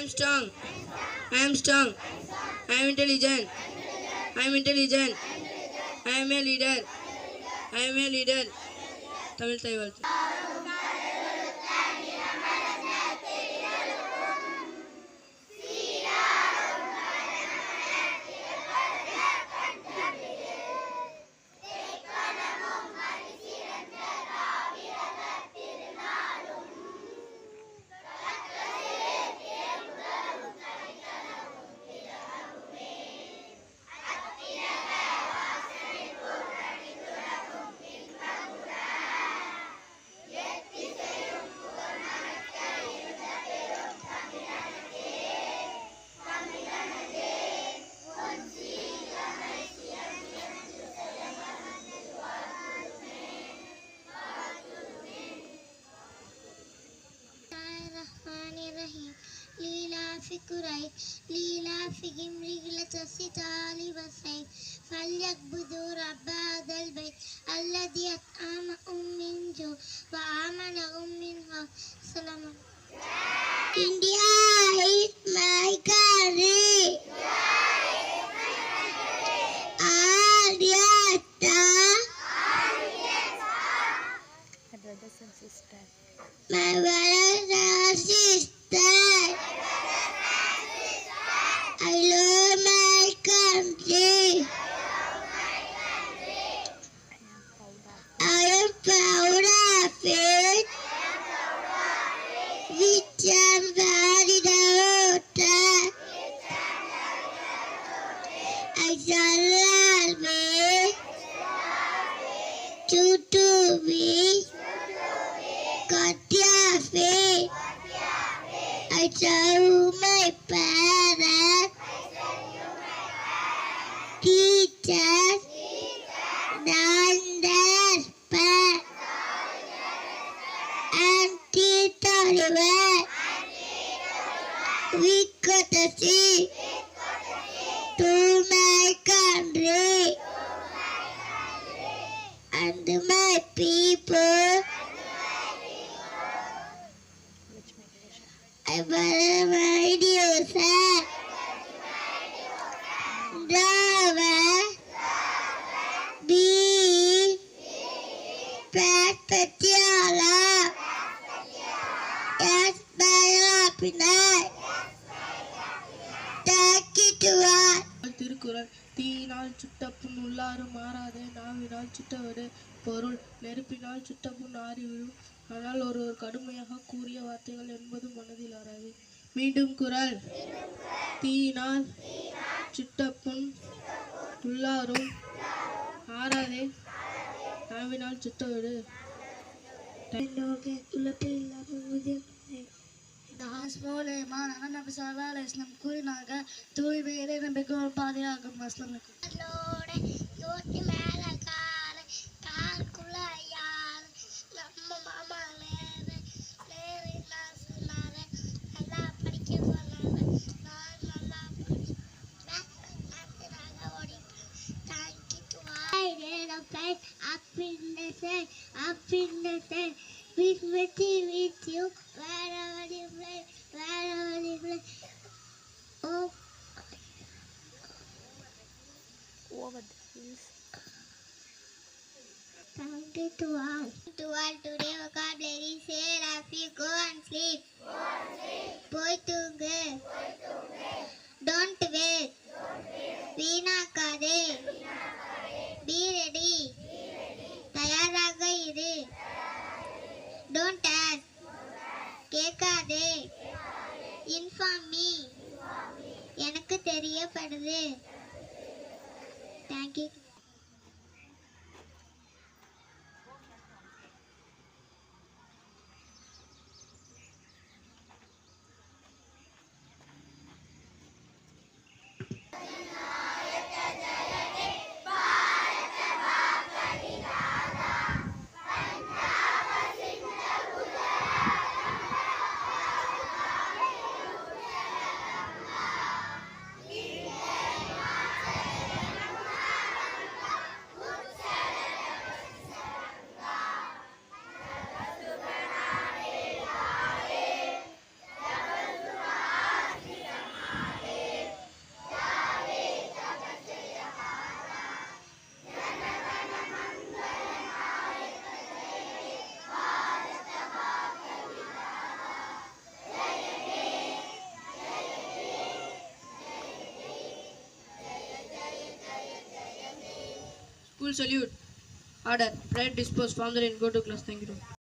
am strong. I am strong. I am intelligent. I am intelligent. I am a leader. I am a leader. Tamil தாய் வாழ்த்து. في قريش لإيلافهم رحلة الشتاء والصيف فليعبدوا رب هذا البيت الذي أطعمهم من جوع وآمنهم من خوف. سلام. India is my country. Brothers and sisters. My brothers and sisters. I love my country. I am proud of it. Which am very devoted. I shall always choose to be God. I serve my parents, teachers, and respect, and treat everyone with courtesy to my country and my people. I will remind you, sir. Be Practiala. Yes, my happiness. Thank you to us. Thirukkural தீயினால் சுட்டப்புண் உள்ளாறு மாறாதே நாவினால் சுட்டவடு பொருள் நெருப்பினால் சுட்டப்புண் ஆறிவிடும் ஆனால் ஒருவர் கடுமையாக கூறிய வார்த்தைகள் என்பது மனதில் ஆறாது. மீண்டும் குறள் தீயினால் சுட்டப்புண் உள்ளாரும் ஆறாதே நாவினால் சுட்டவடு. கூறினாங்க தூய்மையிலே நம்பிக்கை பாதையாகும். With you, wherever you play, Oh, Over the hills. thank you to all. Today vocabulary say Rafi, go and sleep. Boy tungu. Don't wait. வீணாக்காதே. Be ready. தயாராக இரு. Don't ask. கேட்காதே. Inform me. எனக்கு தெரியப்படுது. Thank you. School salute. Order. Right dispose. Form the line. Go to class. Thank you.